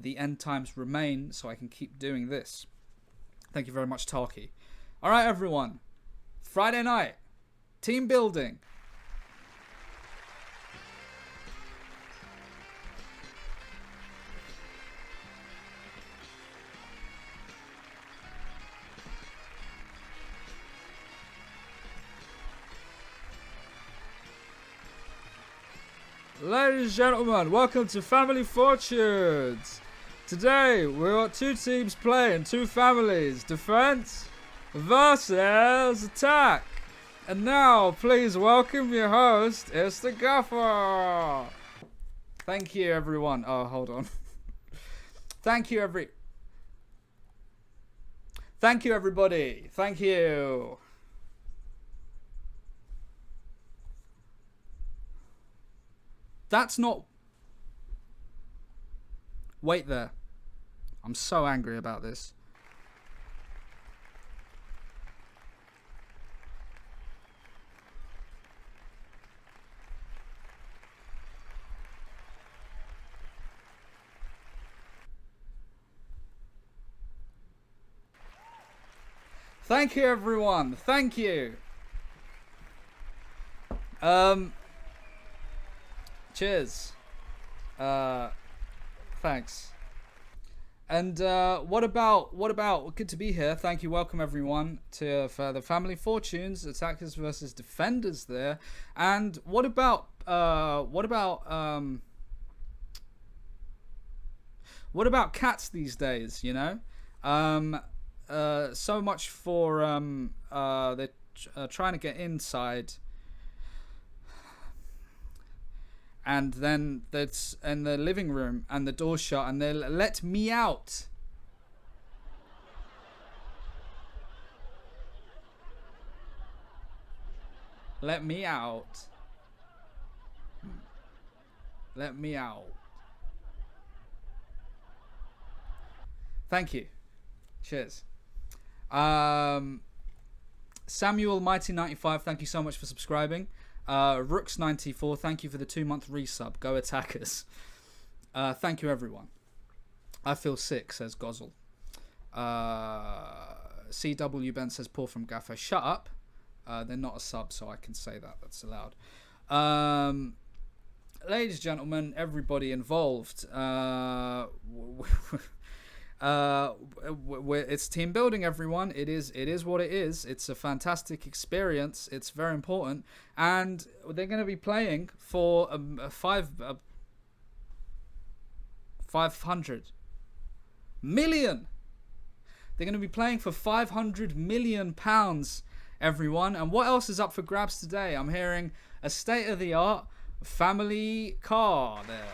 the end times remain so I can keep doing this. Thank you very much, Talkie. All right, everyone. Friday night. Team building. Ladies and gentlemen, welcome to Family Fortunes. Today, we've got two teams playing, two families. Defense versus attack. And now, please welcome your host, it's the Gaffer. Thank you, everyone. Oh, hold on. Thank you, everybody. Thank you. That's not... Wait there. I'm so angry about this. Thank you, everyone. Thank you. Cheers. Thanks. And what about good to be here. Thank you. Welcome everyone to for the Family Fortunes, attackers versus defenders there. And what about cats these days, you know? So much for they're trying to get inside. And then that's in the living room and the door shut and they'll let me out. Let me out. Let me out. Thank you. Cheers. Samuel Mighty 95, thank you so much for subscribing. Rooks94, thank you for the 2-month resub. Go Attackers. Thank you, everyone. I feel sick, says Gozzle. CW Ben says, poor from Gaffer. Shut up. They're not a sub, so I can say that. That's allowed. Ladies and gentlemen, everybody involved. It's team building, everyone. It is what it is. It's a fantastic experience. It's very important, and they're going to be playing for 500 million. They're going to be playing for 500 million pounds, everyone. And what else is up for grabs today? I'm hearing a state-of-the-art family car there.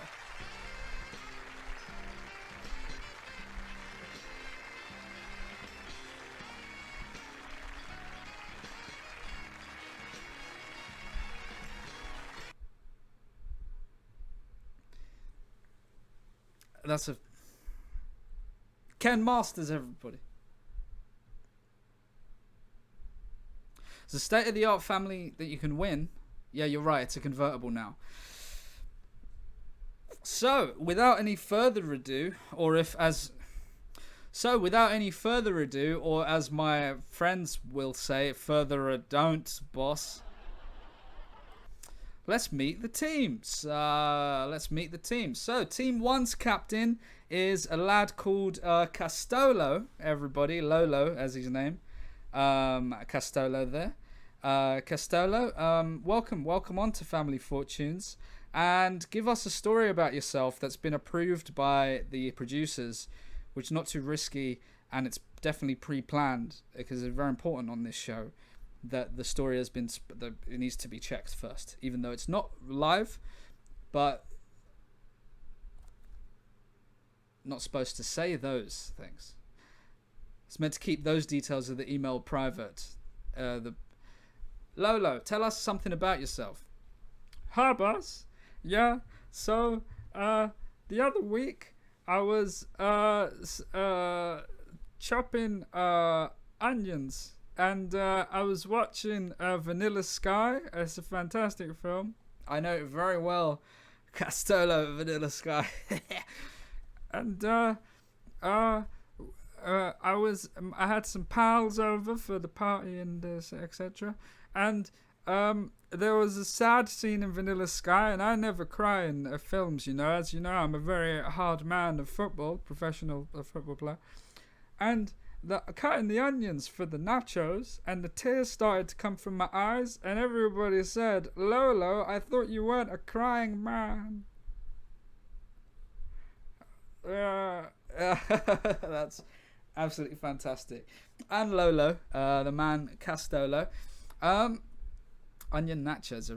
That's a Ken Masters, everybody. It's a state-of-the-art family that you can win. Yeah, you're right. It's a convertible now. So, without any further ado, or as my friends will say, further don't, boss. Let's meet the teams. So, Team 1's captain is a lad called Castolo, everybody. Lolo, as his name. Castolo there. Castolo, welcome on to Family Fortunes. And give us a story about yourself that's been approved by the producers, which is not too risky, and it's definitely pre-planned, because it's very important on this show that the story has been, it needs to be checked first, even though it's not live, but not supposed to say those things. It's meant to keep those details of the email private. Lolo, tell us something about yourself. Hi, boss. Yeah, so the other week I was chopping onions. And I was watching Vanilla Sky. It's a fantastic film. I know it very well, Castolo, Vanilla Sky. and I had some pals over for the party and etc. And there was a sad scene in Vanilla Sky, and I never cry in films, you know. As you know, I'm a very hard man of football, professional football player. And cutting the onions for the nachos, and the tears started to come from my eyes, and everybody said, "Lolo, I thought you weren't a crying man." That's absolutely fantastic. And Lolo, the man Castolo, onion nachos.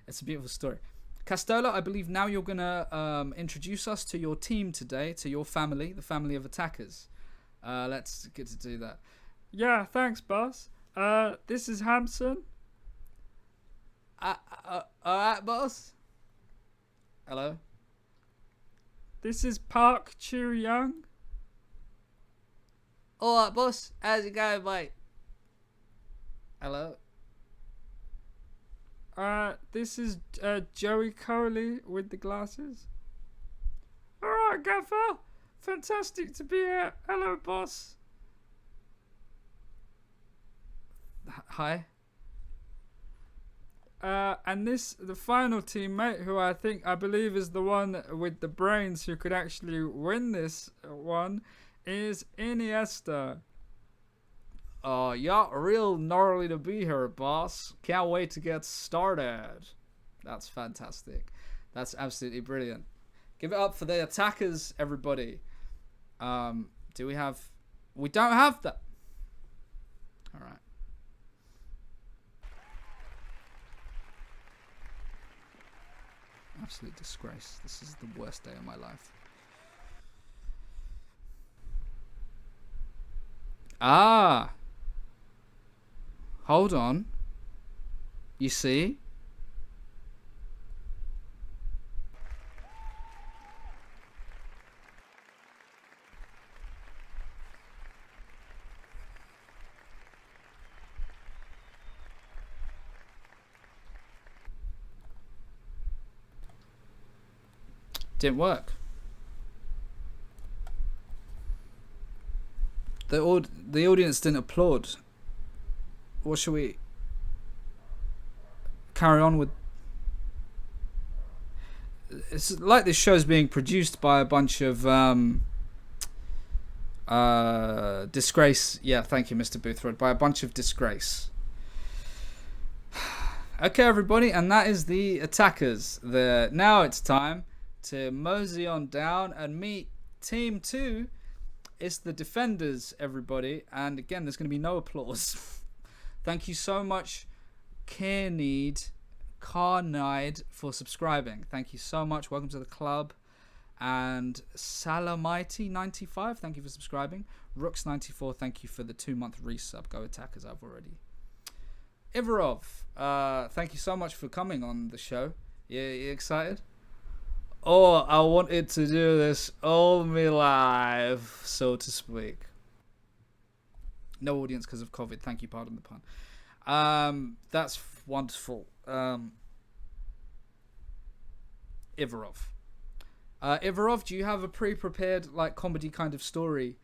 It's a beautiful story. Castolo, I believe now you're gonna introduce us to your team today, to your family, the family of attackers. Let's get to do that. Yeah, thanks, boss. This is Hamson. Alright, boss. Hello. This is Park Chu Young. Alright, boss. How's it going, mate? Hello. This is Joey Coley with the glasses. Alright, Gaffer. Fantastic to be here. Hello, boss. Hi. And the final teammate, who I believe is the one with the brains who could actually win this one, is Iniesta. Oh, yeah, real gnarly to be here, boss. Can't wait to get started. That's fantastic. That's absolutely brilliant. Give it up for the attackers, everybody. Do we have... We don't have that. All right. Absolute disgrace. This is the worst day of my life. Ah. Hold on. You see? Didn't work. The audience didn't applaud. What should we carry on with? It's like this show's being produced by a bunch of disgrace. Yeah, thank you, Mr. Boothroyd. By a bunch of disgrace. Okay, everybody, and that is the attackers. Now it's time to mosey on down and meet Team 2. It's the defenders, everybody. And again, there's going to be no applause. Thank you so much, Carnide, for subscribing. Thank you so much. Welcome to the club. And Salamite95, thank you for subscribing. Rooks94, thank you for the 2-month resub. Go attackers, I've already. Ivarov, thank you so much for coming on the show. You excited? Oh, I wanted to do this all my life, so to speak. No audience because of COVID. Thank you, pardon the pun. That's wonderful. Ivarov. Ivarov, do you have a pre-prepared like comedy kind of story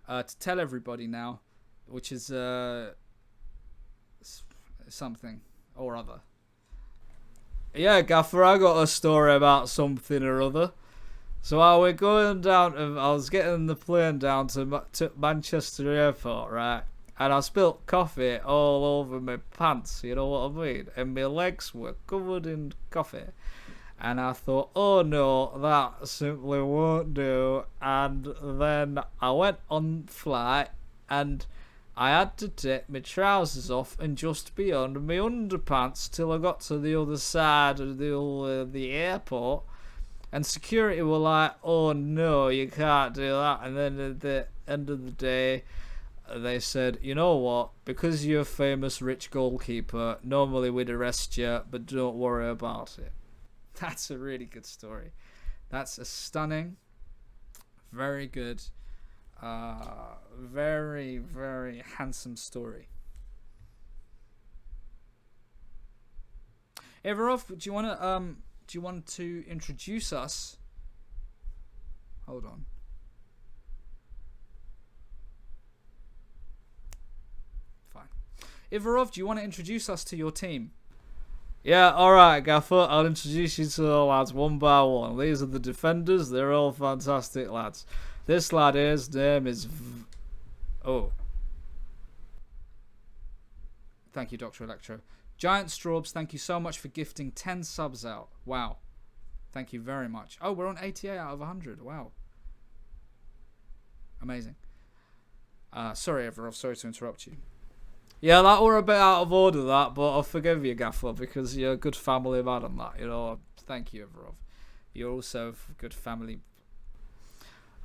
to tell everybody now, which is something or other? Yeah, Gaffer, I got a story about something or other. So I was getting the plane down to Manchester Airport, right? And I spilt coffee all over my pants, you know what I mean? And my legs were covered in coffee. And I thought, oh no, that simply won't do. And then I went on flight and I had to take my trousers off and just be under my underpants till I got to the other side of the airport. And security were like, oh no, you can't do that. And then at the end of the day, they said, you know what, because you're a famous rich goalkeeper, normally we'd arrest you, but don't worry about it. That's a really good story. That's a stunning, very good, very, very handsome story. Ivarov, do you want to introduce us? Hold on. Ivarov, do you want to introduce us to your team? Yeah, alright, Gaffer. I'll introduce you to the lads one by one. These are the defenders. They're all fantastic lads. This lad here's name is... Oh. Thank you, Dr. Electro. Giant Straubs, thank you so much for gifting 10 subs out. Wow. Thank you very much. Oh, we're on 88 out of 100. Wow. Amazing. Sorry, Everov. Sorry to interrupt you. Yeah, that were a bit out of order, that, but I'll forgive you, Gaffer, because you're a good family man and that, you know. Thank you, Everov. You're also a good family.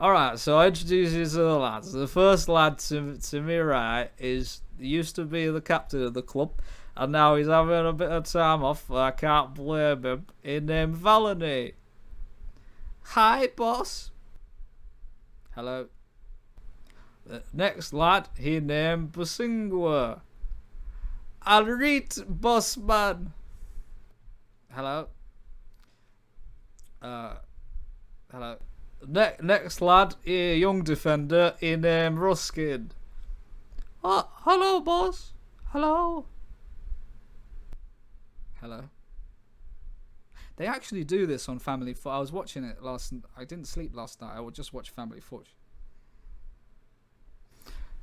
Alright, so I introduce you to the lads. The first lad to me right used to be the captain of the club, and now he's having a bit of time off. I can't blame him. His name's Valony. Hi, boss. Hello. The next lad, he named Basingwa. Alright, boss man. Hello. Hello. Next lad, a young defender, he named Ruskin. Hello, boss. Hello. Hello. They actually do this on Family Fortune. I was watching it I didn't sleep last night. I would just watch Family Fortune.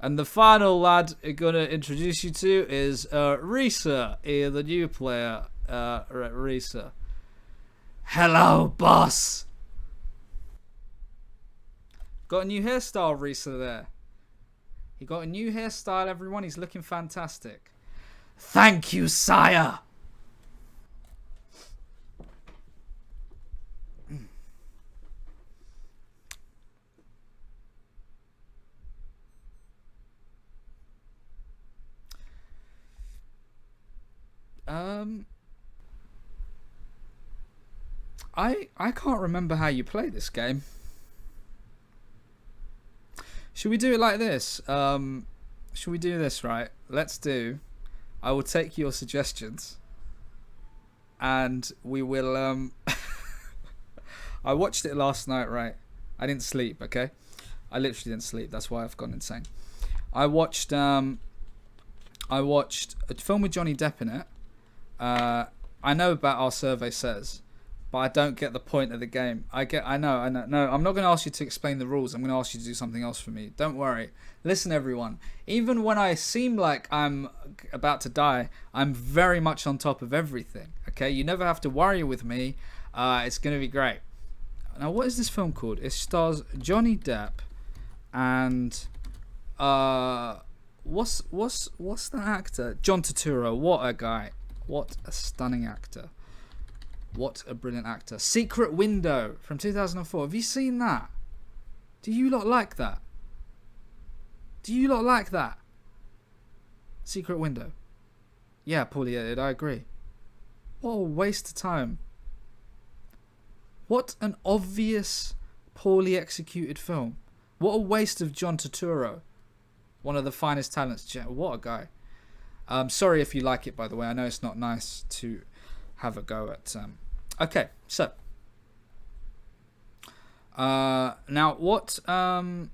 And the final lad I'm going to introduce you to is Risa, the new player, Risa. Hello, boss. Got a new hairstyle, Risa, there. He got a new hairstyle, everyone. He's looking fantastic. Thank you, sire. I can't remember how you play this game. Should we do it like this? Should we do this, right? I will take your suggestions and we will I watched it last night, right? I didn't sleep, okay? I literally didn't sleep. That's why I've gone insane. I watched a film with Johnny Depp in it. I know about Our Survey Says, but I don't get the point of the game. I know. No, I'm not going to ask you to explain the rules. I'm going to ask you to do something else for me. Don't worry. Listen, everyone. Even when I seem like I'm about to die, I'm very much on top of everything. Okay? You never have to worry with me. It's going to be great. Now, what is this film called? It stars Johnny Depp and what's that actor? John Turturro. What a guy. What a stunning actor. What a brilliant actor. Secret Window from 2004. Have you seen that? Do you lot like that? Do you lot like that? Secret Window. Yeah, Paulie, I agree. What a waste of time. What an obvious, poorly executed film. What a waste of John Turturro. One of the finest talents. What a guy. Sorry if you like it, by the way. I know it's not nice to have a go at... Okay, so... now, what... Oh,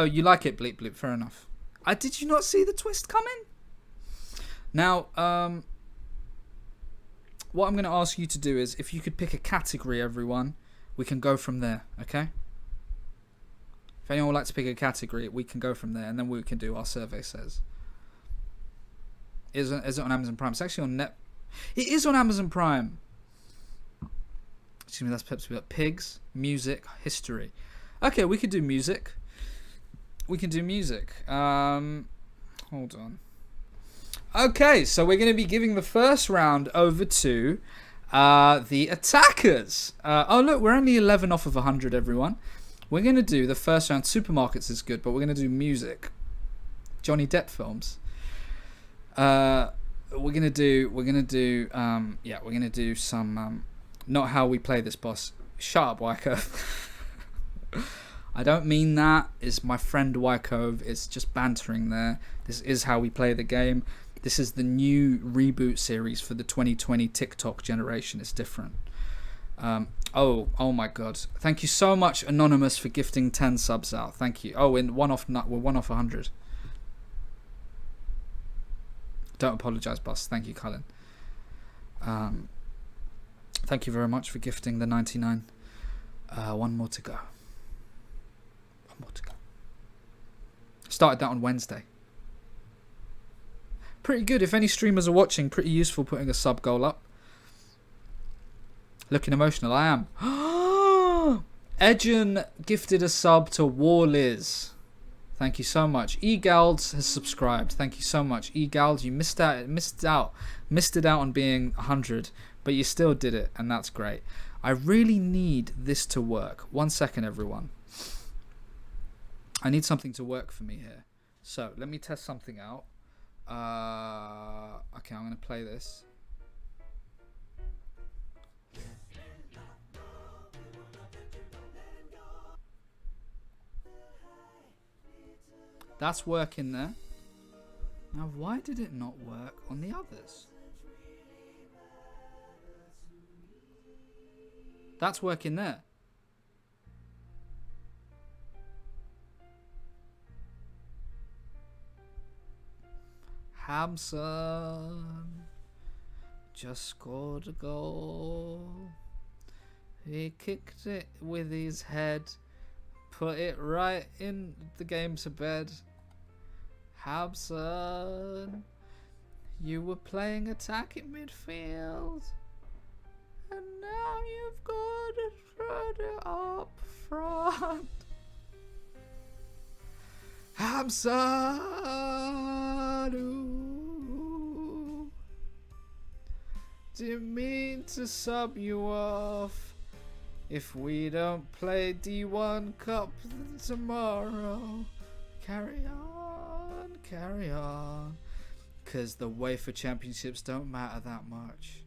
you like it, Bleep Bleep. Fair enough. Did you not see the twist coming? Now, what I'm going to ask you to do is, if you could pick a category, everyone, we can go from there, okay? If anyone would like to pick a category, we can go from there, and then we can do Our Survey Says. Is it on Amazon Prime? It's actually on Net. It is on Amazon Prime. Excuse me, that's Pepsi. Pigs, music, history. Okay, we could do music. We can do music. Hold on. Okay, so we're going to be giving the first round over to the attackers. Oh, look, we're only 11 off of 100, everyone. We're going to do the first round. Supermarkets is good, but we're going to do music. Johnny Depp films. We're gonna do some not how we play this, boss. Shut up, Wycove. I don't mean that. It's my friend Wycove. It's just bantering there. This is how we play the game. This is the new reboot series for the 2020 TikTok generation. It's different. Oh my god. Thank you so much, Anonymous, for gifting 10 subs out. Thank you. Oh, we're one off 100. Don't apologise, boss. Thank you, Cullen. Thank you very much for gifting the 99. One more to go. One more to go. Started that on Wednesday. Pretty good. If any streamers are watching, pretty useful putting a sub goal up. Looking emotional. I am. Edgen gifted a sub to Warliz. Thank you so much. Egald has subscribed. Thank you so much. Egald, you missed it out on being 100, but you still did it, and that's great. I really need this to work. 1 second, everyone. I need something to work for me here. So, let me test something out. Okay, I'm going to play this. That's working there. Now, why did it not work on the others? That's working there. Hamson just scored a goal. He kicked it with his head, put it right in the game to bed. Hamson, you were playing attack in midfield, and now you've got to throw it up front. Hamson, didn't mean to sub you off. If we don't play D1 Cup tomorrow, carry on, 'cause the UEFA Championships don't matter that much.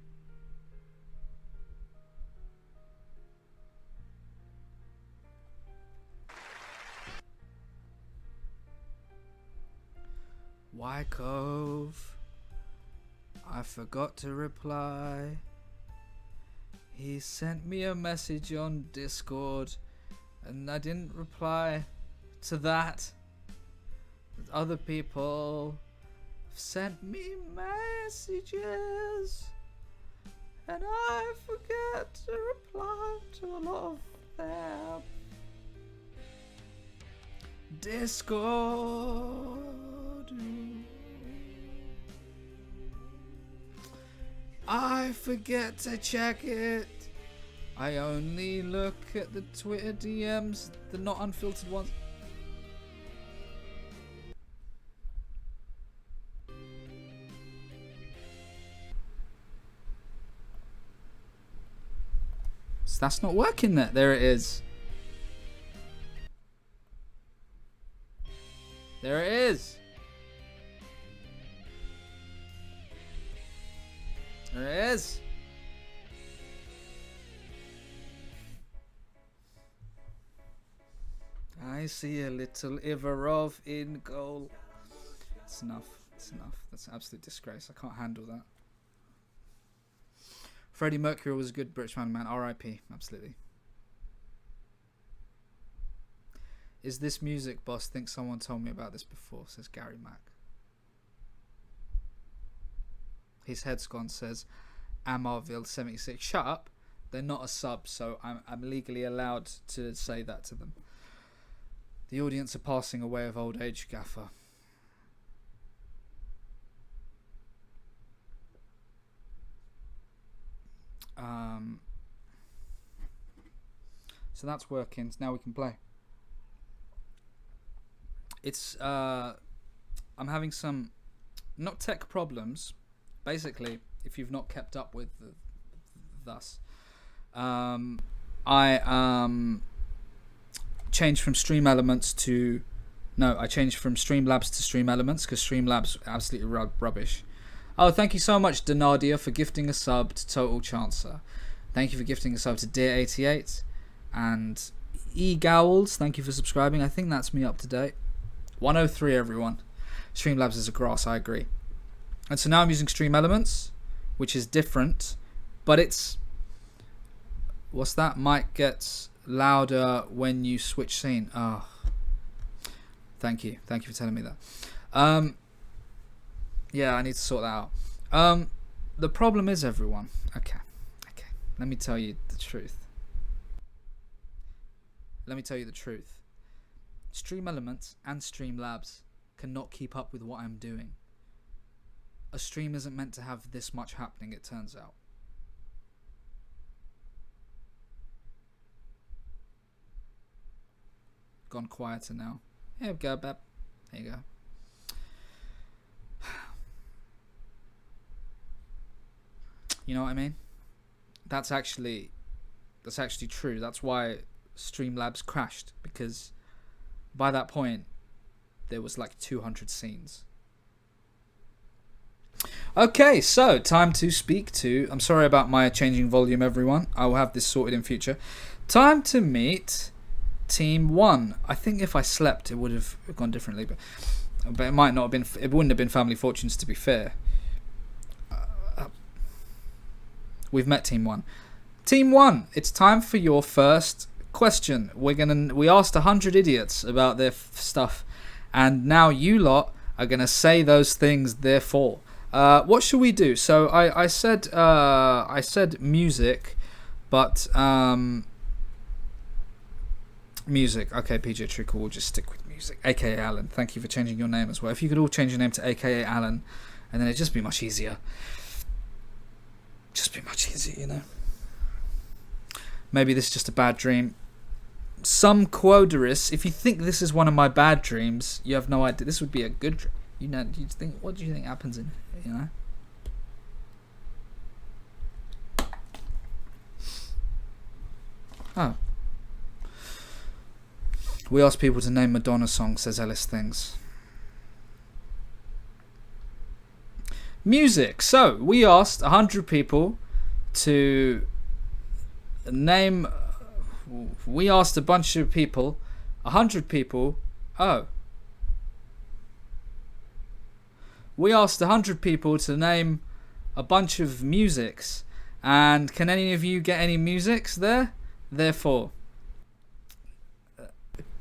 Wycove, I forgot to reply. He sent me a message on Discord and I didn't reply to that. Other people have sent me messages and I forget to reply to a lot of them. Discord, I forget to check it. I only look at the Twitter DMs, the not unfiltered ones. So that's not working there. There it is. There it is. There it is. I see a little Ivarov in goal. It's enough. It's enough. That's an absolute disgrace. I can't handle that. Freddie Mercury was a good British man. R.I.P. Absolutely. Is this music, boss? Think someone told me about this before, says Gary Mack. His head's gone, says Amarville76. Shut up. They're not a sub, so I'm legally allowed to say that to them. The audience are passing away of old age, Gaffer. So that's working. So now we can play. It's I'm having some not tech problems. Basically, if you've not kept up with thus, I changed from Stream Elements to I changed from Streamlabs to Stream Elements because Streamlabs absolutely rubbish. Oh, thank you so much, Donadia, for gifting a sub to Total Chancer. Thank you for gifting a sub to Dear88 and E-Gowls. Thank you for subscribing. I think that's me up to date. 103, everyone. Streamlabs is a grass, I agree. And so now I'm using Stream Elements, which is different, but it's... What's that? Mic gets louder when you switch scene. Oh. Thank you. Thank you for telling me that. Yeah, I need to sort that out. The problem is, everyone. Okay. Let me tell you the truth. Stream Elements and Streamlabs cannot keep up with what I'm doing. A stream isn't meant to have this much happening, it turns out. Gone quieter now. Here we go, Beb. There you go. You know what I mean? That's actually true. That's why Streamlabs crashed, because by that point there was like 200 scenes. Okay, so time to speak to... I'm sorry about my changing volume, everyone. I will have this sorted in future. Time to meet Team 1. I think if I slept, it would have gone differently, but it might not have been. It wouldn't have been Family Fortunes, to be fair. We've met Team 1. Team 1, it's time for your first question. We asked 100 idiots about their stuff, and now you lot are gonna say those things. Therefore, what should we do? So I said music, but music. Okay, PJ Trickle, we'll just stick with music. AKA Alan. Thank you for changing your name as well. If you could all change your name to AKA Alan, and then it'd just be much easier. Just be much easier, you know. Maybe this is just a bad dream. Some Quodaris, if you think this is one of my bad dreams, you have no idea. This would be a good dream. You know, what do you think happens in it, you know? Oh. We asked people to name Madonna songs, says Ellis Things. Music. So, we asked 100 people to name... We asked a bunch of people, 100 people... Oh. We asked 100 people to name a bunch of musics. And can any of you get any musics there? Therefore...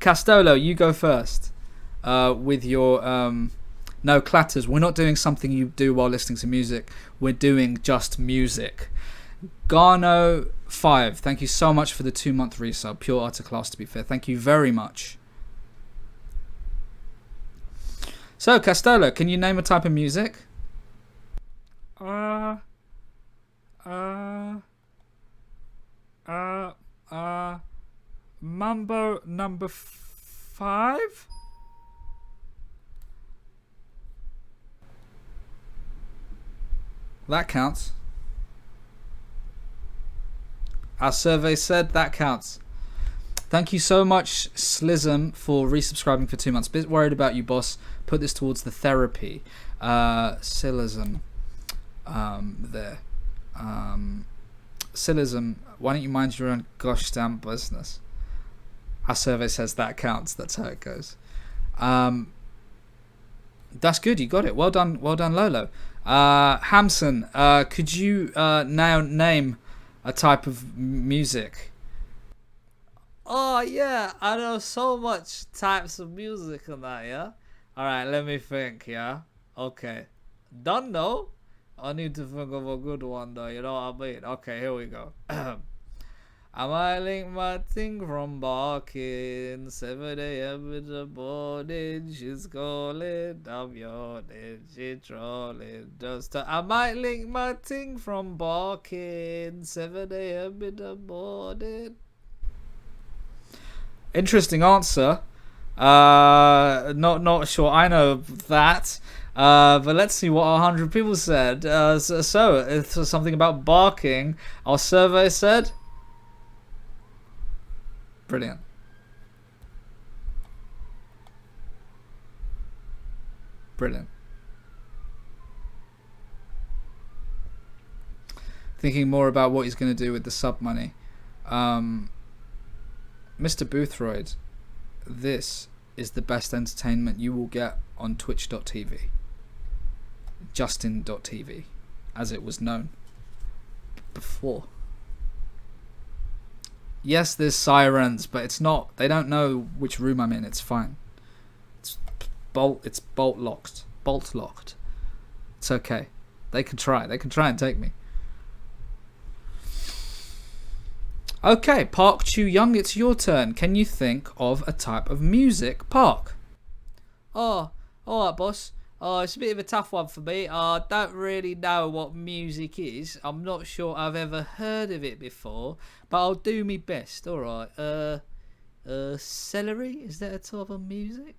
Castolo, you go first. With your... No, Clatters, we're not doing something you do while listening to music. We're doing just music. Garno5, thank you so much for the 2-month resub. Pure utter class, to be fair. Thank you very much. So, Castello, can you name a type of music? Mambo number 5? That counts. Our survey said that counts. Thank you so much, Slism, for resubscribing for 2 months. Bit worried about you, boss. Put this towards the therapy. Silism. There. Silism, why don't you mind your own gosh damn business? Our survey says that counts. That's how it goes. That's good. You got it. Well done, Lolo. Hamson, could you now name a type of music? Oh yeah, I know so much types of music and that, yeah? Alright, let me think, yeah? Okay. Don't know. I need to think of a good one though, you know what I mean? Okay, here we go. I might link my thing from barking. 7 a.m. in the morning, she's calling. I'm yawning, she trolling. I might link my thing from barking. 7 a.m. in the morning. Interesting answer. Not sure I know that. But let's see what 100 people said. So it's something about barking. Our survey said. Brilliant. Brilliant. Thinking more about what he's going to do with the sub money. Mr. Boothroyd, this is the best entertainment you will get on twitch.tv. Justin.tv, as it was known before. Yes, there's sirens, but it's not. They don't know which room I'm in. It's fine. It's bolt locked. Bolt locked. It's okay. They can try. They can try and take me. Okay, Park Chu Young, it's your turn. Can you think of a type of music? Park. Oh, alright, boss. It's a bit of a tough one for me. I don't really know what music is. I'm not sure I've ever heard of it before, but I'll do my best. Alright. Celery? Is that a type of music?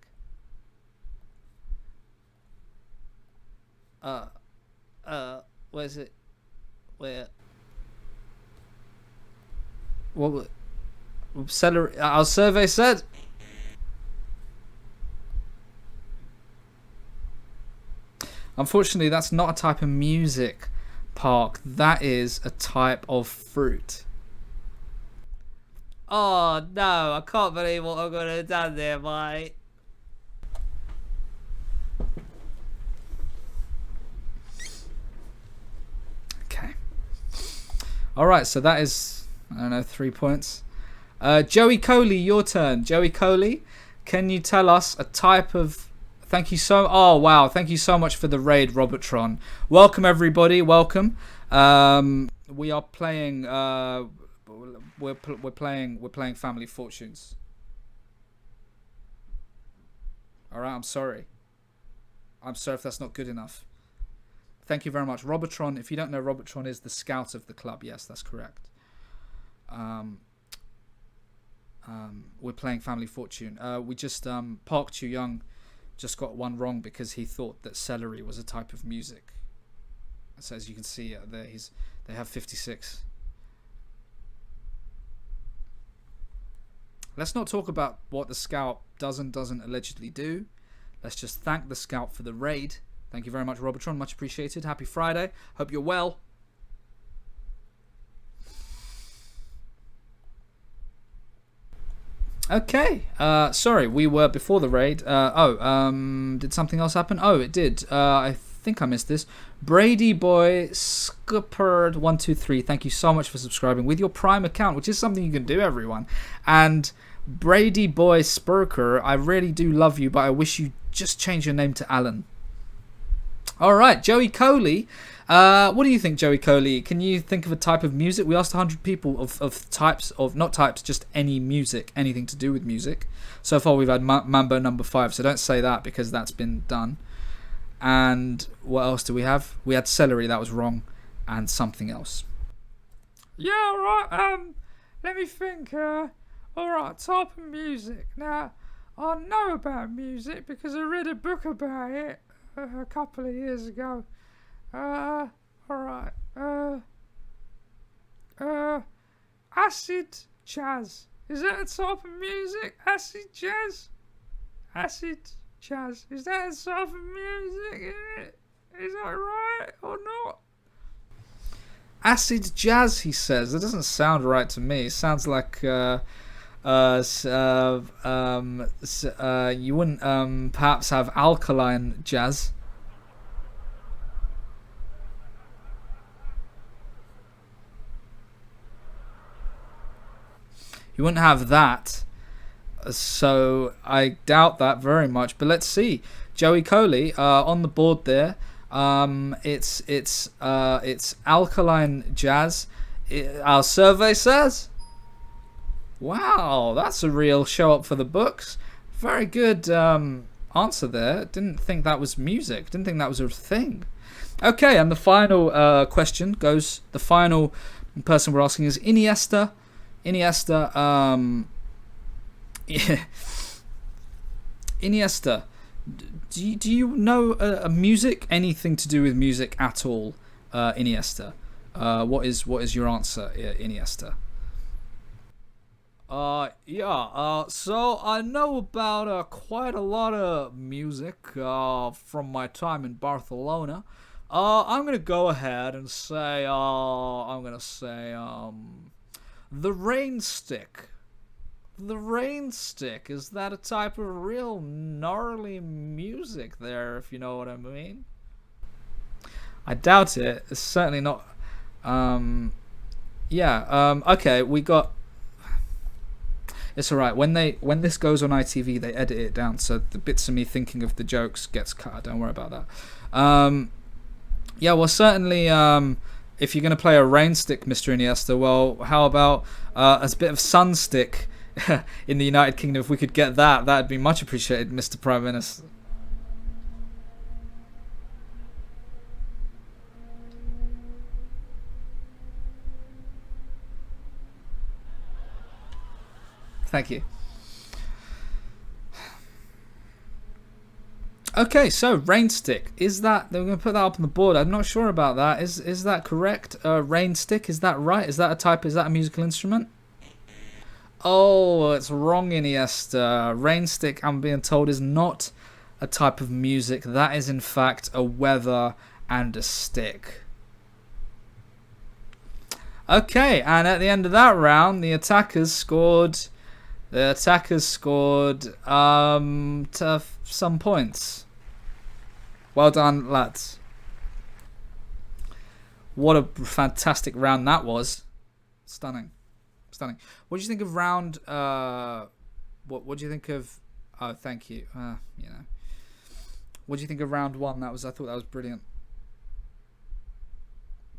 Where's it? Where? What? Celery? Our survey said. Unfortunately, that's not a type of music, Park. That is a type of fruit. Oh no, I can't believe what I'm gonna have done there, mate. Okay. Alright, so that is, I don't know, 3 points. Joey Coley, your turn. Joey Coley, can you tell us a type of... Thank you so... Oh, wow. Thank you so much for the raid, Robertron. Welcome, everybody. Welcome. We are playing... We're playing Family Fortunes. Alright, I'm sorry. I'm sorry if that's not good enough. Thank you very much. Robertron, if you don't know, Robertron is the scout of the club. Yes, that's correct. We're playing Family Fortune. We just... Park Chu Young just got one wrong because he thought that celery was a type of music. So as you can see there, they have 56. Let's not talk about what the scout does and doesn't allegedly do. Let's just thank the scout for the raid. Thank you very much, Robertron. Much appreciated. Happy Friday. Hope you're well. Okay, sorry, we were before the raid. Did something else happen? Oh, it did. I think I missed this. Brady Boy Scuppered123, thank you so much for subscribing with your Prime account, which is something you can do, everyone. And Brady Boy Spurker, I really do love you, but I wish you just change your name to Alan. Alright, Joey Coley. What do you think, Joey Coley? Can you think of a type of music? We asked 100 people of types of, not types, just any music, anything to do with music. So far we've had Mambo number 5, so don't say that because that's been done. And what else do we have? We had celery, that was wrong, and something else. Yeah, alright, let me think, alright, type of music. Now, I know about music because I read a book about it a couple of years ago. Alright, acid jazz. Is that a type of music? Acid jazz? Acid jazz. Is that a type of music? Is that right or not? Acid jazz, he says. That doesn't sound right to me. It sounds like you wouldn't perhaps have alkaline jazz. You wouldn't have that, so I doubt that very much. But let's see, Joey Coley on the board there. It's alkaline jazz. Our survey says. Wow, that's a real show up for the books. Very good answer there. Didn't think that was music. Didn't think that was a thing. Okay, and the final question goes. The final person we're asking is Iniesta. Iniesta, Iniesta, do you know a music, anything to do with music at all, Iniesta? What is your answer, Iniesta? So I know about quite a lot of music from my time in Barcelona. I'm gonna go ahead and say the rain stick. The rain stick, is that a type of real gnarly music there, if you know what I mean? I doubt it. It's certainly not. Okay, we got... It's alright. When this goes on ITV, they edit it down, so the bits of me thinking of the jokes gets cut. Don't worry about that. Yeah, well, certainly, if you're going to play a rain stick, Mr. Iniesta, well, how about a bit of sun stick in the United Kingdom? If we could get that, that'd be much appreciated, Mr. Prime Minister. Thank you. Okay, so rain stick, is that, they're going to put that up on the board. I'm not sure about that. Is that correct? Rain stick, is that right? Is that a musical instrument? Oh, it's wrong, Iniesta. Rain stick, I'm being told, is not a type of music. That is in fact a weather and a stick. Okay, and at the end of that round, the attackers scored some points. Well done, lads. What a fantastic round that was. Stunning. What do you think of round what do you think of oh, thank you. What do you think of round 1? I thought that was brilliant.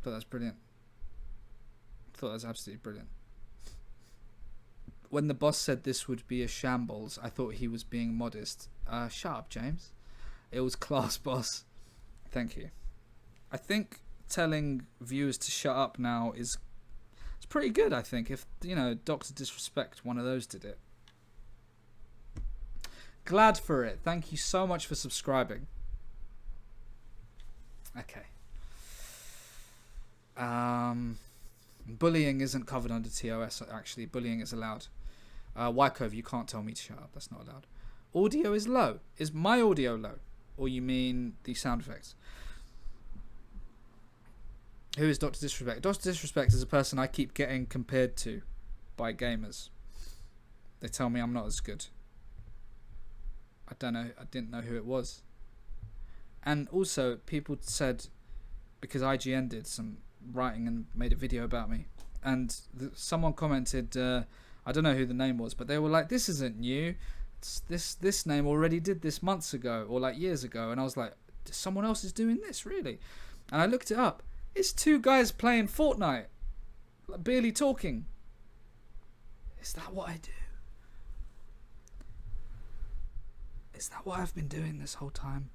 Thought that was absolutely brilliant. When the boss said this would be a shambles, I thought he was being modest. Shut up, James. It was class, boss. Thank you. I think telling viewers to shut up now it's pretty good, I think. If, Dr. Disrespect, one of those did it. Glad for it. Thank you so much for subscribing. Okay. Bullying isn't covered under TOS, actually. Bullying is allowed. Wycove, you can't tell me to shut up. That's not allowed. Audio is low. Is my audio low? Or you mean the sound effects? Who is Dr. Disrespect? Dr. Disrespect is a person I keep getting compared to by gamers. They tell me I'm not as good. I don't know. I didn't know who it was. And also, people said, because IGN did some writing and made a video about me, and someone commented, I don't know who the name was, but they were like, this isn't new. This name already did this months ago, or like years ago. And I was like, someone else is doing this, really? And I looked it up. It's 2 guys playing Fortnite, like barely talking. Is that what I do? Is that what I've been doing this whole time?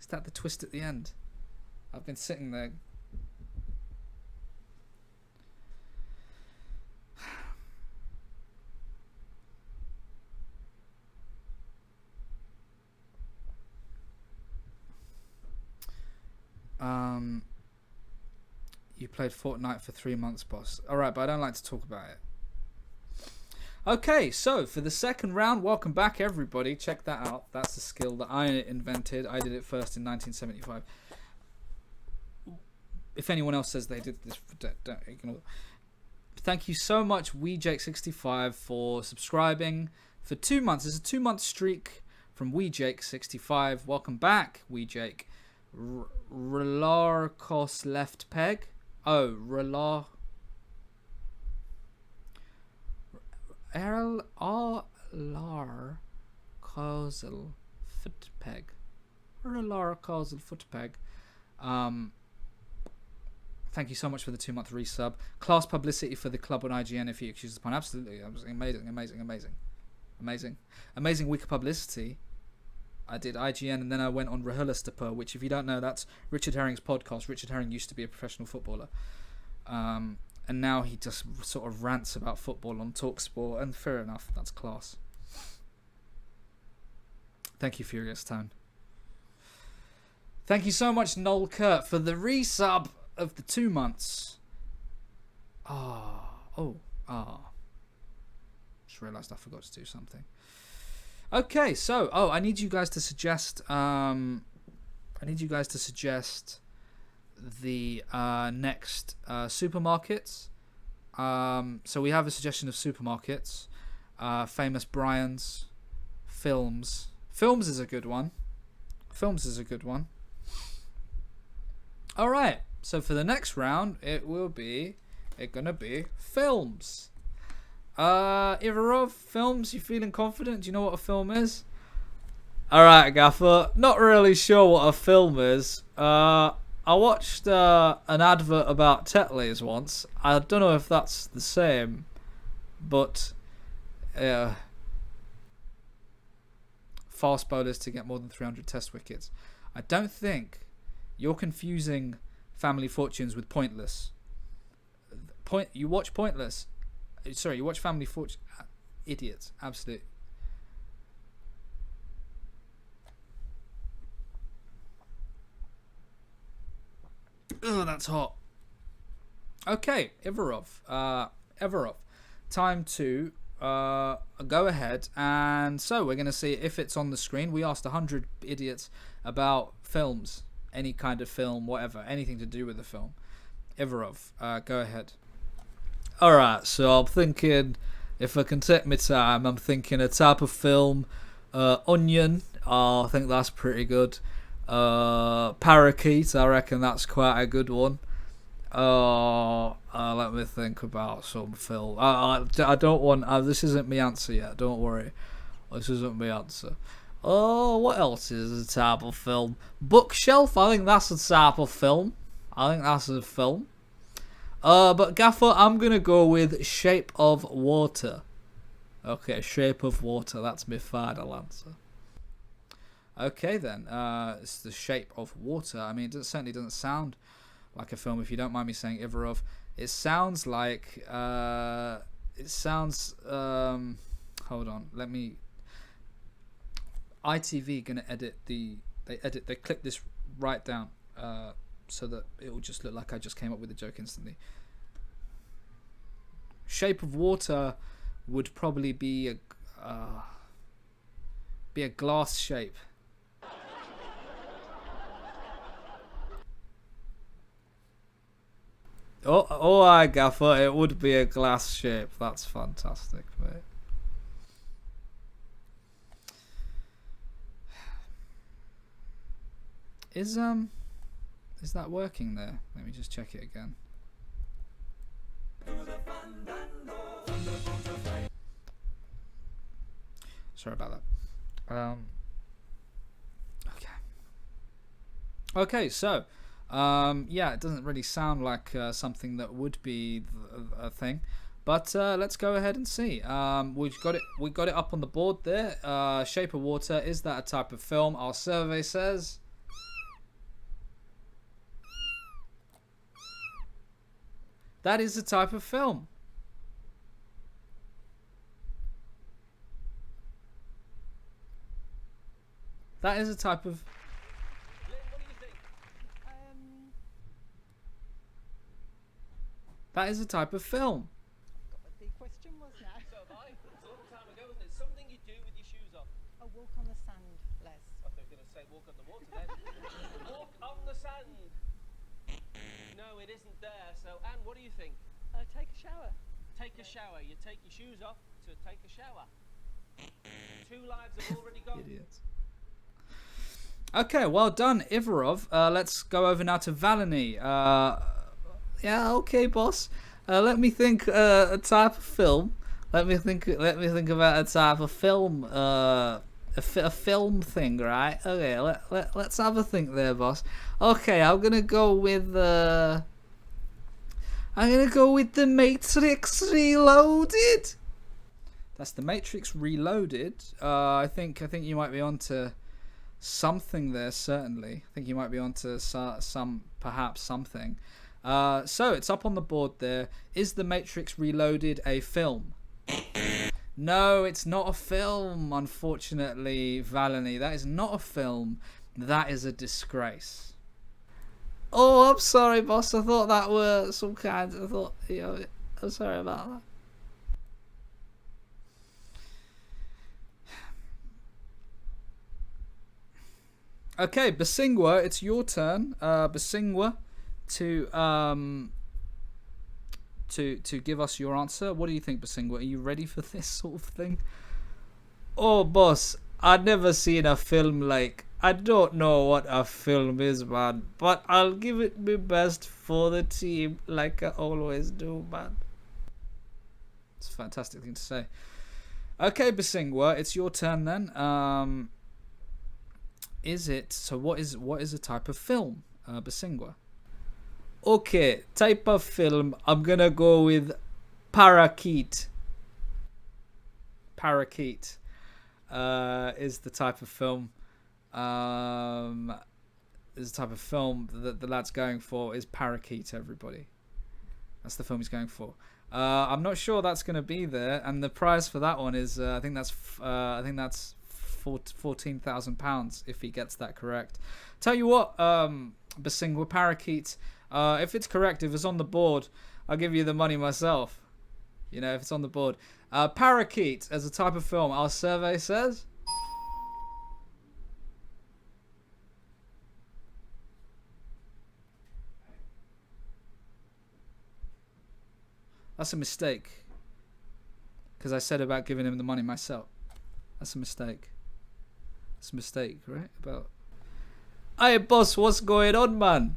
Is that the twist at the end? I've been sitting there. You played Fortnite for 3 months, boss. Alright, but I don't like to talk about it. Okay, so for the second round, welcome back everybody. Check that out. That's a skill that I invented. I did it first in 1975. If anyone else says they did this, don't ignore. Thank you so much, WeJake65, for subscribing for 2 months. It's a 2-month streak from WeJake65. Welcome back, WeJake. Relarkos left peg. Oh, Relar. Lar causal foot peg. Relar causal foot peg. Thank you so much for the 2-month resub. Class publicity for the club on IGN if you excuse the pun. Absolutely. Amazing week of publicity. I did IGN and then I went on Rahulastapur, which if you don't know, that's Richard Herring's podcast. Richard Herring used to be a professional footballer. And now he just sort of rants about football on TalkSport, and fair enough, that's class. Thank you, Furious Tone. Thank you so much, Noel Kurt, for the resub of the 2 months. Just realised I forgot to do something. Okay, so I need you guys to suggest. The next supermarkets. So we have a suggestion of supermarkets. Famous Brian's, Films. Films is a good one. All right. So for the next round, it's gonna be films. Ivarov, films. You feeling confident? Do you know what a film is? Alright, Gaffer. Not really sure what a film is. I watched an advert about Tetleys once. I don't know if that's the same, but fast bowlers to get more than 300 test wickets. I don't think you're confusing Family Fortunes with Pointless. You watch Pointless. Sorry, you watch Family Fortune. Idiots. Absolute. Ugh, that's hot. Okay, Everov. Everov. Time to go ahead, and so we're going to see if it's on the screen. We asked 100 idiots about films, any kind of film, whatever, anything to do with the film. Everov, go ahead. Alright, so I'm thinking, if I can take my time, I'm thinking a type of film, Onion, I think that's pretty good. Parakeet, I reckon that's quite a good one. Let me think about some film. I don't want. This isn't my answer yet. Don't worry. This isn't my answer. Oh, what else is a type of film? Bookshelf. I think that's a type of film. I think that's a film. But Gaffer, I'm gonna go with Shape of Water. Okay, Shape of Water. That's my final answer. Okay then, it's The Shape of Water. I mean, it certainly doesn't sound like a film, if you don't mind me saying, Ivarov. It sounds like, hold on, let me, ITV gonna edit they clip this right down, so that it will just look like I just came up with the joke instantly. Shape of Water would probably be a glass shape. Oh, I Gaffer, it would be a glass shape. That's fantastic, mate. Is that working there? Let me just check it again. Sorry about that. Okay, so yeah, it doesn't really sound like something that would be a thing, but let's go ahead and see. We got it up on the board there. Shape of Water, is that a type of film? Our survey says that is a type of film. That is a type of. That is a type of film. What the question was now. So have I. It's a long time ago, isn't it? Something you do with your shoes off. A walk on the sand, Les. I thought you were going to say walk on the water then. Walk on the sand. No, it isn't there. So, Anne, what do you think? Take a shower. Take a shower. You take your shoes off to take a shower. 2 lives have already gone. Idiots. Okay, well done, Ivarov. Let's go over now to Valony. Yeah, okay, boss. Let me think a type of film. Let me think about a type of film. A film thing, right? Okay, let's have a think there, boss. Okay, I'm gonna go with The Matrix Reloaded. That's The Matrix Reloaded. I think you might be onto something there. Certainly, I think you might be onto perhaps something. So it's up on the board there. Is The Matrix Reloaded a film? No, it's not a film, unfortunately, Valony. That is not a film. That is a disgrace. Oh, I'm sorry, boss. I thought that were some kind. I thought, I'm sorry about that. Okay, Basingwa, it's your turn. Basingwa. To give us your answer. What do you think, Basingwa? Are you ready for this sort of thing? Oh, boss, I've never seen a film like. I don't know what a film is, man, but I'll give it my best for the team, like I always do, man. It's a fantastic thing to say. Okay, Basingwa, it's your turn then. is it? So what is a type of film? Basingwa. Okay, type of film. I'm gonna go with Parakeet. Parakeet is the type of film. Is the type of film that the lad's going for is Parakeet. Everybody, that's the film he's going for. I'm not sure that's going to be there, and the prize for that one is I think that's £14,000 if he gets that correct. Tell you what, Basingwa, Parakeet. If it's correct, if it's on the board, I'll give you the money myself. You know, if it's on the board. Parakeet as a type of film, our survey says. That's a mistake. Because I said about giving him the money myself. That's a mistake. It's a mistake, right? About. Hey boss, what's going on, man?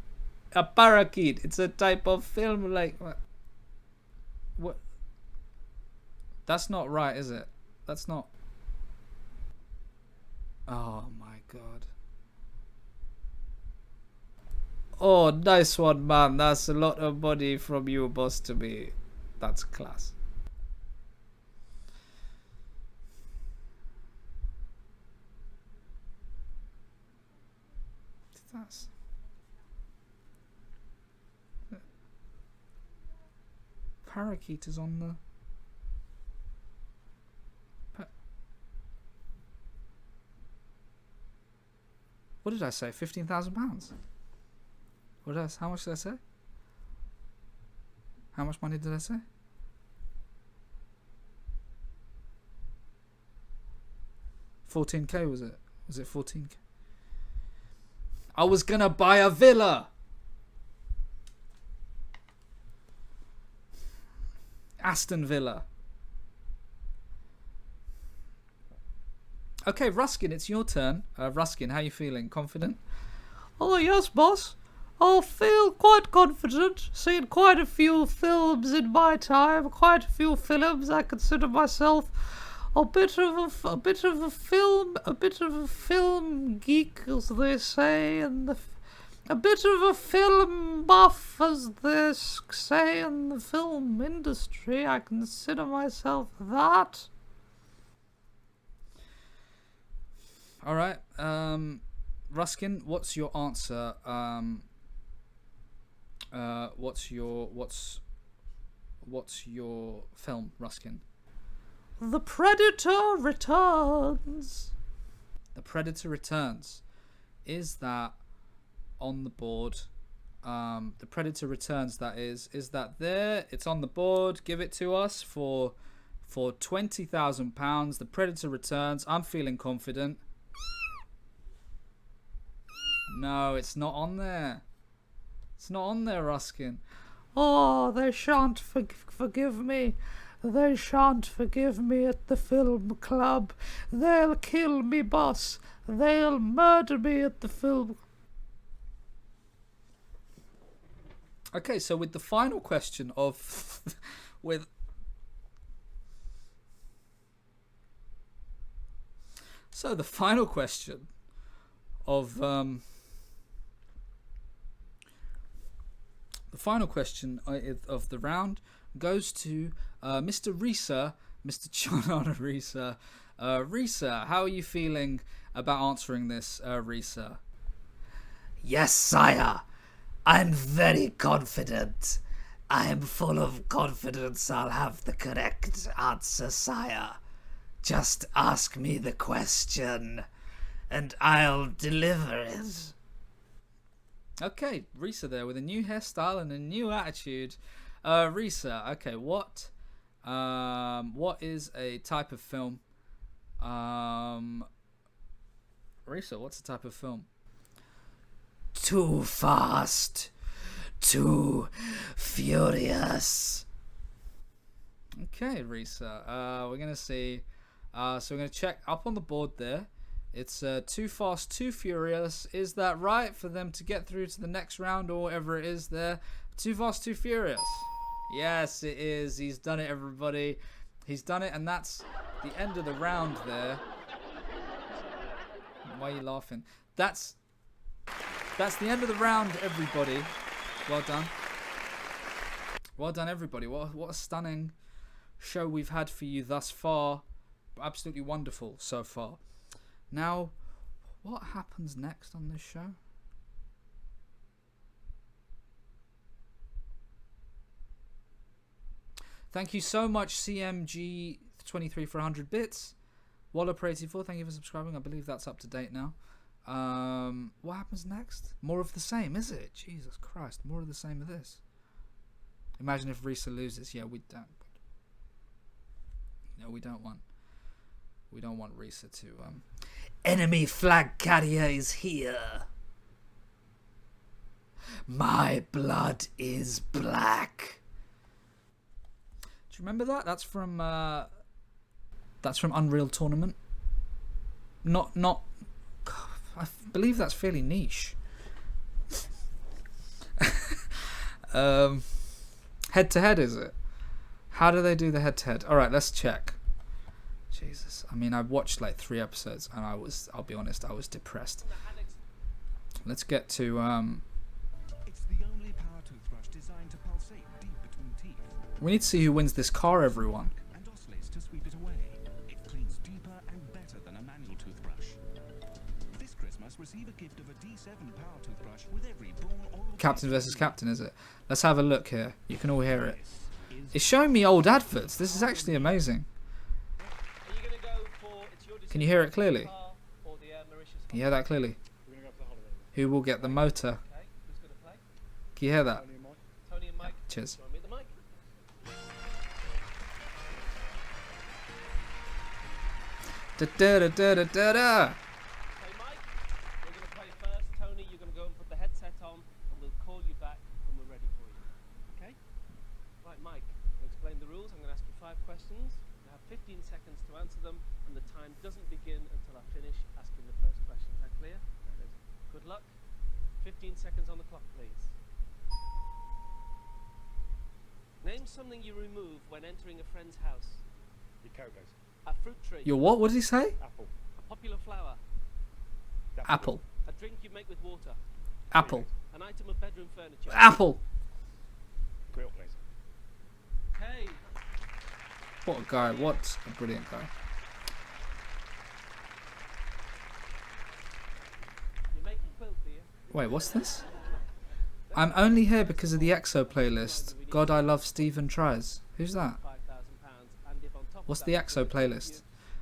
A parakeet. It's a type of film like what? That's not right, is it? That's not. Oh my god. Oh, nice one, man. That's a lot of money from you, boss, to me. That's class. That's. Parakeet is on the. What did I say? £15,000. What did I? How much did I say? How much money did I say? $14K was it? Was it 14K? I was gonna buy a villa. Aston Villa. Okay, Ruskin, it's your turn. Ruskin, how you feeling? Confident? Oh, yes, boss. I feel quite confident. Seen quite a few films in my time. Quite a few films. I consider myself a bit of a film geek, as they say, and a bit of a film buff, as they say in the film industry. I consider myself that. All right, Ruskin, what's your answer? What's your film, Ruskin? The Predator Returns. The Predator Returns. Is that on the board? The Predator Returns, that is that there? It's on the board. Give it to us for £20,000. The Predator Returns. I'm feeling confident. No, it's not on there. It's not on there, Ruskin. Oh, they shan't forgive me. They shan't forgive me at the film club. They'll kill me, boss. They'll murder me at the film. Okay, so with the final question of so the final question of the final question of the round goes to Mr. Risa, Mr. John Risa. Risa, how are you feeling about answering this, Risa? Yes, sire. I'm very confident. I'm full of confidence I'll have the correct answer, sire. Just ask me the question, and I'll deliver it. Okay, Risa there with a new hairstyle and a new attitude. Risa, okay, what is a type of film? Risa, what's a type of film? Too fast. Too furious. Okay, Risa. We're gonna see. So we're gonna check up on the board there. It's Too Fast, Too Furious. Is that right for them to get through to the next round or whatever it is there? Too Fast, Too Furious. Yes, it is. He's done it, everybody. He's done it, and that's the end of the round there. Why are you laughing? that's the end of the round, everybody. Well done. Well done, everybody. What a stunning show we've had for you thus far. Absolutely wonderful so far. Now, what happens next on this show? Thank you so much, CMG23 for 100 bits. Wallop84, thank you for subscribing. I believe that's up to date now. What happens next? More of the same, is it? Jesus Christ, more of the same of this. Imagine if Risa loses. Yeah, we don't. No, we don't want Risa to. Enemy flag carrier is here. My blood is black. Do you remember that? That's from Unreal Tournament. Not. I believe that's fairly niche. Head to head, is it? How do they do the head to head? All right, let's check. Jesus, I mean, I watched like 3 episodes, and I'll be honest, I was depressed. Let's get to It's the only power toothbrush designed to pulsate deep between teeth we need to see who wins this car, everyone. and oscillates to sweep it away. It cleans deeper and better than a manual toothbrush. This Christmas, receive a gift of a D7 power toothbrush with every Braun oral Captain versus Captain, is it? Let's have a look here. You can all hear it. This is It's showing me old adverts. This is actually amazing. Are you going to go for it's your decision? Can you hear it clearly? Car or the Mauritius Can you hear that clearly? We're going to go for the holiday. Who will get the motor? Okay, who's going to play? Can you hear that? Tony and Mike. Tony and Mike. Cheers. Join me at the mic. Da da da da da da da. Okay, Mike, we're going to play first. Tony, you're going to go and put the headset on, and we'll call you back when we're ready for you. Okay? Right, Mike, I'll explain the rules. I'm going to ask you 5 questions. You have 15 seconds to answer them, and the time doesn't begin until I finish asking the first question. Is that clear? Good luck. 15 seconds on the clock, please. Name something you remove when entering a friend's house. Your cowboys. A fruit tree. Your what? What did he say? Apple. A popular flower. Daffodil. Apple. A drink you make with water. Apple. An item of bedroom furniture. Apple. Grill, please. Okay. What a guy. What a brilliant guy. You make a quilt, do you? Wait, what's this? I'm only here because of the EXO playlist. God, I love Stephen Tries. Who's that? £5,000. And if on top of What's that the you EXO do playlist? you-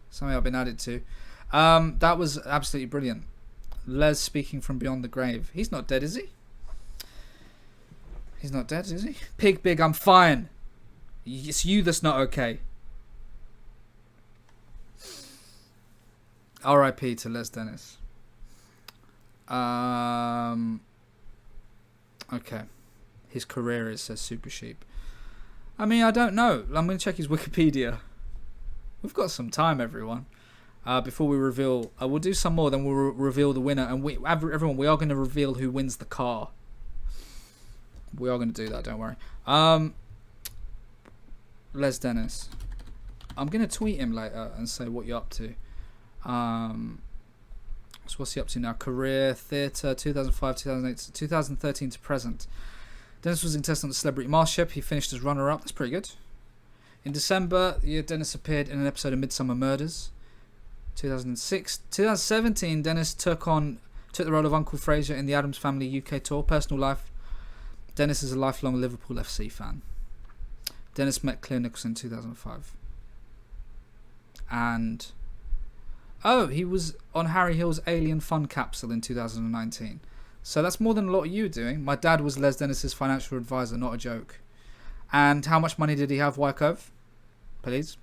Something I've been added to. That was absolutely brilliant. Les speaking from beyond the grave. He's not dead, is he? He's not dead, is he? Pig Big, I'm fine. It's you that's not okay. R.I.P. to Les Dennis. Okay. His career is says Super Sheep. I mean, I don't know. I'm going to check his Wikipedia. We've got some time, everyone. Before we reveal, we'll do some more. Then we'll reveal the winner, and everyone, we are going to reveal who wins the car. We are going to do that. Don't worry. Les Dennis. I'm going to tweet him later and say what you're up to. So what's he up to now? Career, theatre, 2005, 2008, 2013 to present. Dennis was contestant on the Celebrity Masterchef. He finished as runner-up. That's pretty good. In December, the year Dennis appeared in an episode of Midsummer Murders. 2017, Dennis took the role of Uncle Fraser in the Addams Family UK tour. Personal life, Dennis is a lifelong Liverpool FC fan. Dennis met Claire Nicholson in 2005. And he was on Harry Hill's Alien Fun Capsule in 2019. So that's more than a lot of you doing. My dad was Les Dennis's financial advisor, not a joke. And how much money did he have, Wykove? Please,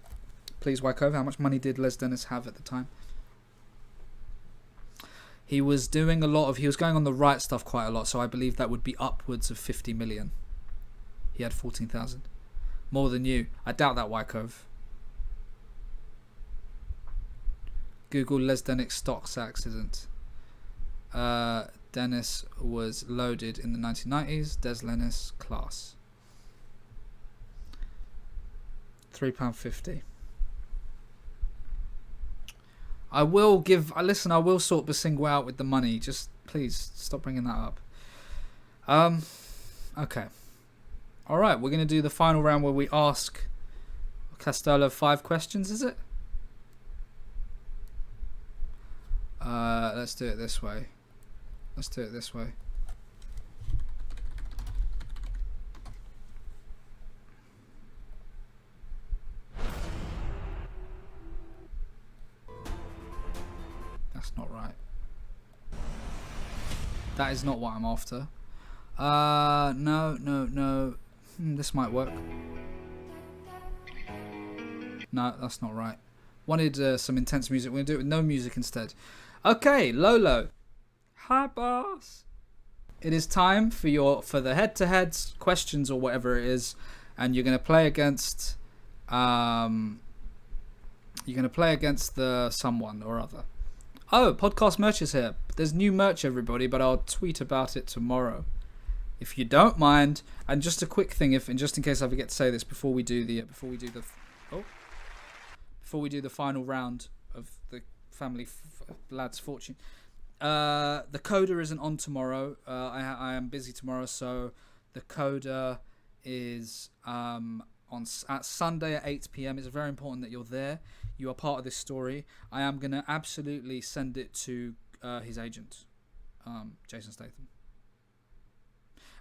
Wykove, how much money did Les Dennis have at the time? He was doing he was going on the right stuff quite a lot, so I believe that would be upwards of 50 million. He had 14,000. More than you. I doubt that, Wykove. Google Les Dennis stocks accident. Dennis was loaded in the 1990s. Des Lennis class. £3.50. I will give. Listen, I will sort Basingo out with the money. Just please stop bringing that up. Okay. All right, we're gonna do the final round where we ask Costello 5 questions. Is it? Let's do it this way. That's not right. That is not what I'm after. No. This might work. No, that's not right. Wanted some intense music. We're gonna do it with no music instead. Okay, Lolo. Hi, boss. It is time for the head-to-head questions or whatever it is, and you're gonna play against the someone or other. Oh, podcast merch is here. There's new merch, everybody, but I'll tweet about it tomorrow, if you don't mind. And just a quick thing, just in case I forget to say this before we do the final round of the family lads fortune. The coda isn't on tomorrow. I am busy tomorrow, so the coda is at Sunday at 8 p.m. It's very important that you're there. You are part of this story. I am gonna absolutely send it to his agent, Jason Statham.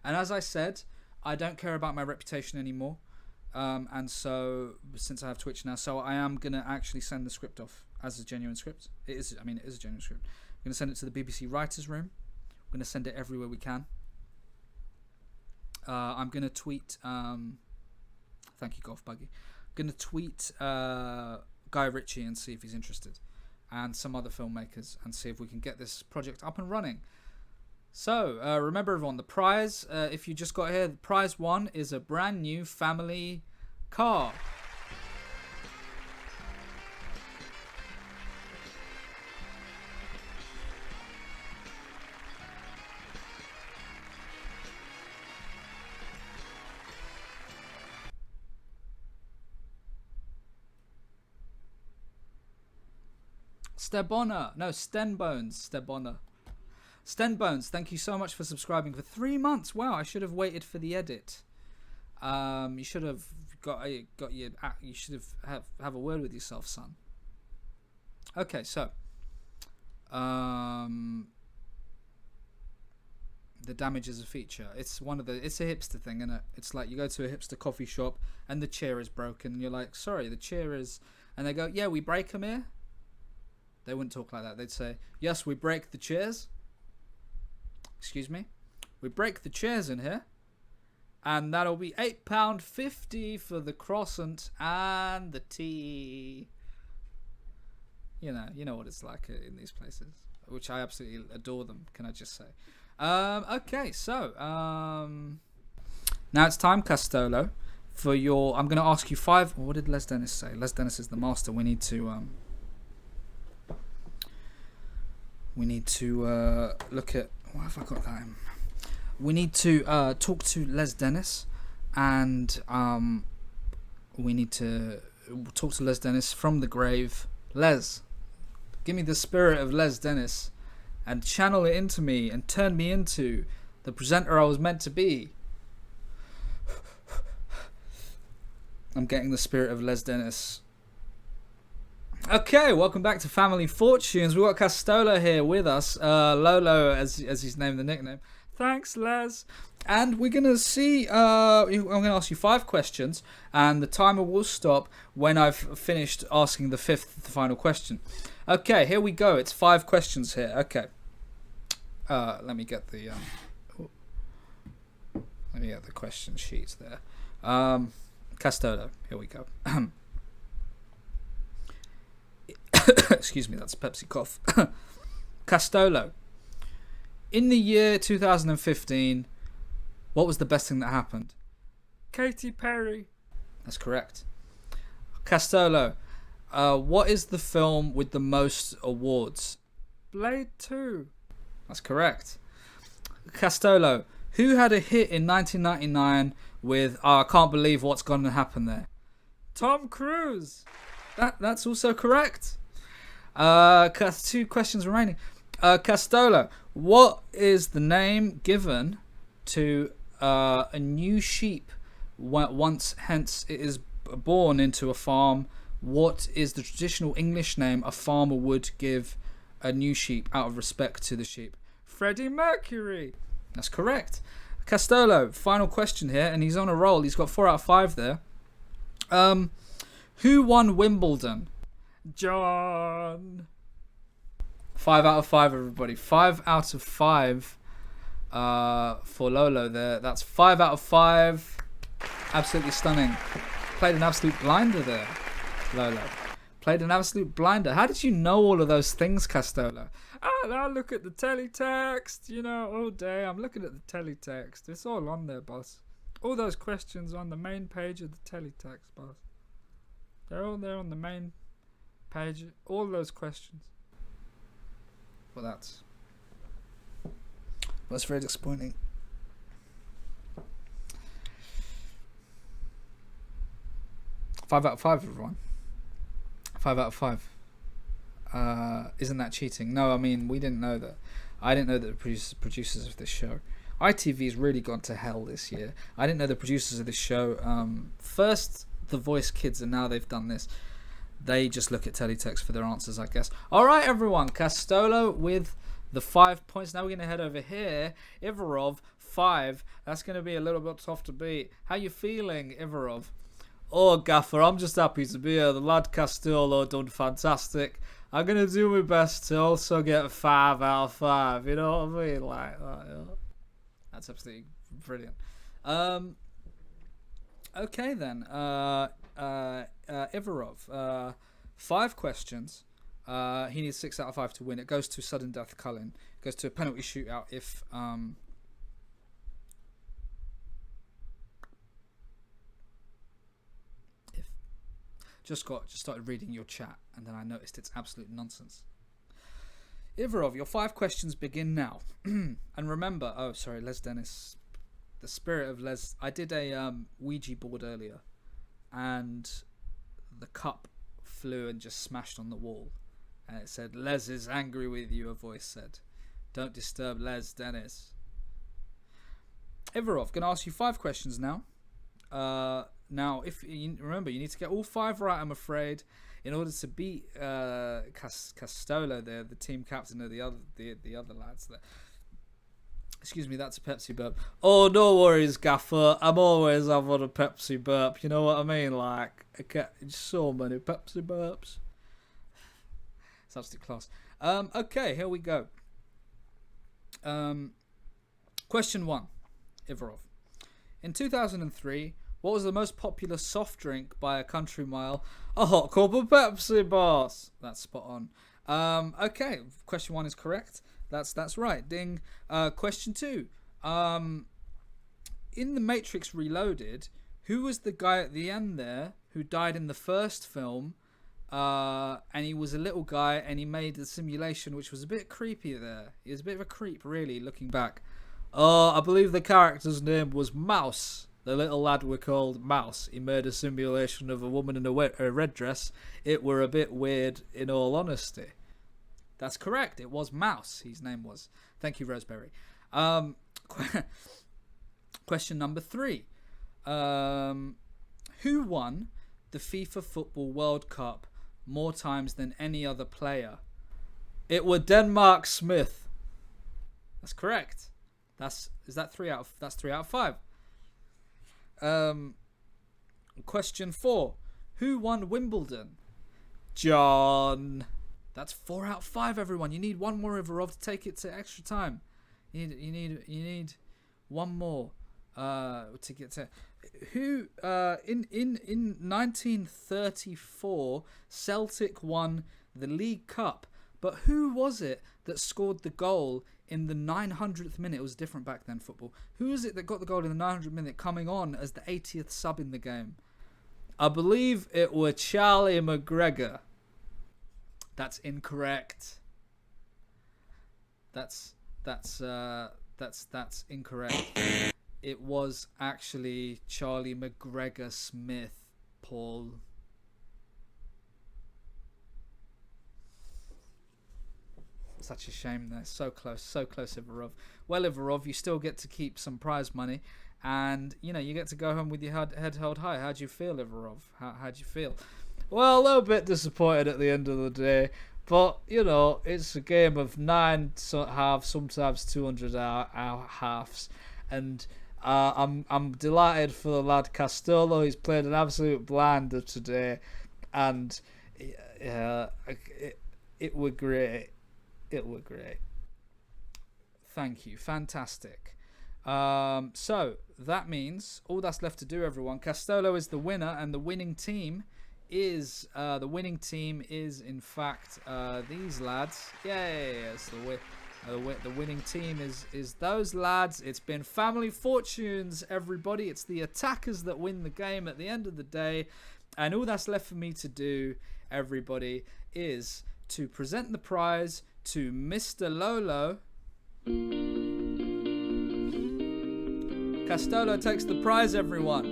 And as I said, I don't care about my reputation anymore. And so, since I have Twitch now, so I am gonna actually send the script off as a genuine script. It is a genuine script. I'm gonna send it to the BBC writers' room. I'm gonna send it everywhere we can. I'm gonna tweet. Thank you, Golf Buggy. I'm gonna tweet Guy Ritchie and see if he's interested, and some other filmmakers, and see if we can get this project up and running. So, remember everyone, the prize, if you just got here, the prize 1 is a brand new family car. Stenbones, thank you so much for subscribing for 3 months. Wow, I should have waited for the edit. You should have you should have a word with yourself, son. Okay, so the damage is a feature. It's a hipster thing, isn't it? It's like you go to a hipster coffee shop and the chair is broken and you're like, sorry, the chair is, and they go, yeah, we break them here. They wouldn't talk like that. They'd say, yes, we break the chairs. Excuse me? We break the chairs in here. And that'll be £8.50 for the croissant and the tea. You know what it's like in these places. Which I absolutely adore them, can I just say. Okay, so now it's time, Castolo, for your... I'm going to ask you 5... What did Les Dennis say? Les Dennis is the master. We need to... look at... Why have I got that in? We need to talk to Les Dennis, and we need to talk to Les Dennis from the grave. Les, give me the spirit of Les Dennis and channel it into me and turn me into the presenter I was meant to be. I'm getting the spirit of Les Dennis. Okay, welcome back to Family Fortunes. We've got Castolo here with us. Lolo, as he's named the nickname. Thanks, Les. And we're going to see... I'm going to ask you 5 questions, and the timer will stop when I've finished asking the final question. Okay, here we go. It's 5 questions here. Okay. Let me get the... let me get the question sheets there. Castolo, here we go. Excuse me, that's a Pepsi cough. Castolo, in the year 2015, what was the best thing that happened? Katy Perry. That's correct. Castolo, what is the film with the most awards? Blade 2. That's correct. Castolo, who had a hit in 1999 with I Can't Believe What's Gonna Happen There? Tom Cruise. That's also correct. Two questions remaining. Castolo, what is the name given to a new sheep once hence it is born into a farm? What is the traditional English name a farmer would give a new sheep out of respect to the sheep? Freddie Mercury. That's correct. Castolo, final question here, and he's on a roll. He's got 4 out of 5 there. Who won Wimbledon? John. 5 out of 5, everybody. 5 out of 5 for Lolo there. That's 5 out of 5. Absolutely stunning. Played an absolute blinder there, Lolo. Played an absolute blinder. How did you know all of those things, Castolo? I look at the teletext, you know, all day. I'm looking at the teletext. It's all on there, boss. All those questions on the main page of the teletext, boss. They're all there on the main page. All those questions. Well, that's very disappointing. Five out of 5, everyone. 5 out of 5. Isn't that cheating? No, I mean, we didn't know that. I didn't know that the producers of this show. ITV's really gone to hell this year. I didn't know the producers of this show. First, The Voice kids, and now they've done this. They just look at teletext for their answers, I guess. All right, everyone. Castolo with the 5 points. Now we're going to head over here. Ivarov, 5. That's going to be a little bit tough to beat. How you feeling, Ivarov? Oh, Gaffer, I'm just happy to be here. The lad Castolo done fantastic. I'm going to do my best to also get a 5 out of 5. You know what I mean? Like that, you know? That's absolutely brilliant. Okay, then. Ivarov, 5 questions. He needs 6 out of 5 to win. It goes to sudden death Cullen. It goes to a penalty shootout if... Just started reading your chat, and then I noticed it's absolute nonsense. Ivarov, your 5 questions begin now. And remember, Les Dennis, the spirit of Les. I did a Ouija board earlier, and the cup flew and just smashed on the wall, and it said, "Les is angry with you." A voice said, "Don't disturb Les Dennis." Ivarov, gonna ask you 5 questions now. Now, if you remember, you need to get all 5 right, I'm afraid, in order to beat Castolo there, the team captain of the other lads there. Excuse me, that's a Pepsi burp. Oh, no worries, Gaffer. I'm always having a Pepsi burp. You know what I mean? Like, I get so many Pepsi burps. It's absolute class. Okay, here we go. Question 1, Ivarov. In 2003, what was the most popular soft drink by a country mile? A hot cup of Pepsi, boss. That's spot on. Okay, question 1 is correct. That's right. Ding. Question 2. In The Matrix Reloaded, who was the guy at the end there who died in the first film? And he was a little guy, and he made the simulation, which was a bit creepy there. He was a bit of a creep, really, looking back. Oh, I believe the character's name was Mouse. The little lad were called Mouse. He made a simulation of a woman in a red dress. It were a bit weird, in all honesty. That's correct. It was Mouse. His name was. Thank you, Roseberry. Question number 3. Who won the FIFA Football World Cup more times than any other player? It were Denmark Smith. That's correct. That's 3 out of 5. Question 4. Who won Wimbledon? John. That's 4 out of 5, everyone. You need one more, Ivarov, to take it to extra time. You need one more to get to. Who in 1934 Celtic won the League Cup, but who was it that scored the goal in the 900th minute? It was different back then, football. Who was it that got the goal in the 900th minute, coming on as the 80th sub in the game? I believe it were Charlie McGregor. That's incorrect. That's incorrect. It was actually Charlie McGregor Smith, Paul. such a shame there. So close, Ivarov. Well, Ivarov, you still get to keep some prize money, and you know you get to go home with your head held high. How do you feel, Ivarov? How do you feel? Well, a little bit disappointed at the end of the day, but you know it's a game of 9 halves, sometimes 200 hour halves, and I'm delighted for the lad Castolo. He's played an absolute blinder today, and it were great. It were great. Thank you. Fantastic. So that means all that's left to do, everyone. Castolo is the winner, and the winning team is in fact these lads. Yes, the winning team is those lads. It's been Family Fortunes, everybody. It's the attackers that win the game at the end of the day, and all that's left for me to do, everybody, is to present the prize to Mr. Lolo. Castolo takes the prize, everyone.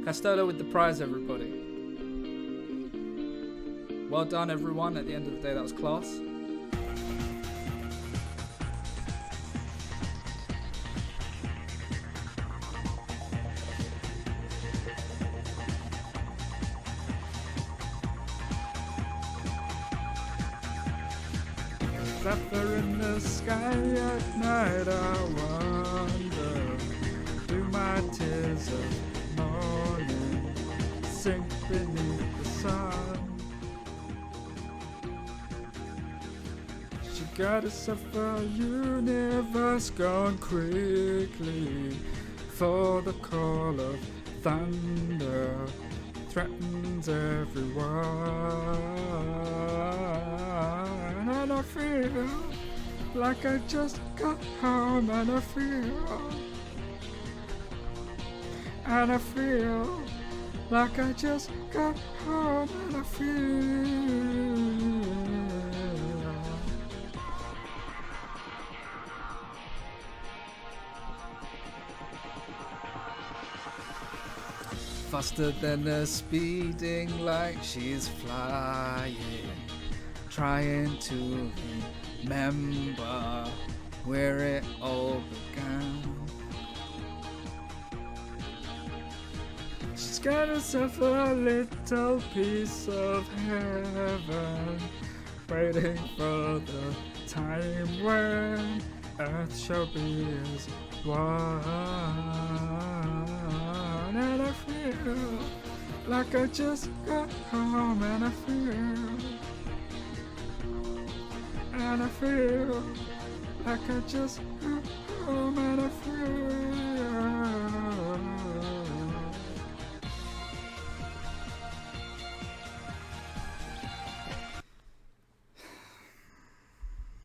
Castolo with the prize, everybody. Well done, everyone. At the end of the day, that was class. Zephyr in the sky at night, I wonder, do my tears of morning sink beneath the sun? She got herself a universe gone quickly, for the call of thunder threatens everyone. And I feel like I just got home, and I feel like I just got home, and I feel faster than a speeding like she's flying, trying to remember where it all began. She's got herself a little piece of heaven, waiting for the time when earth shall be as one. And I feel like I just got home, and I feel like I just got home, and I feel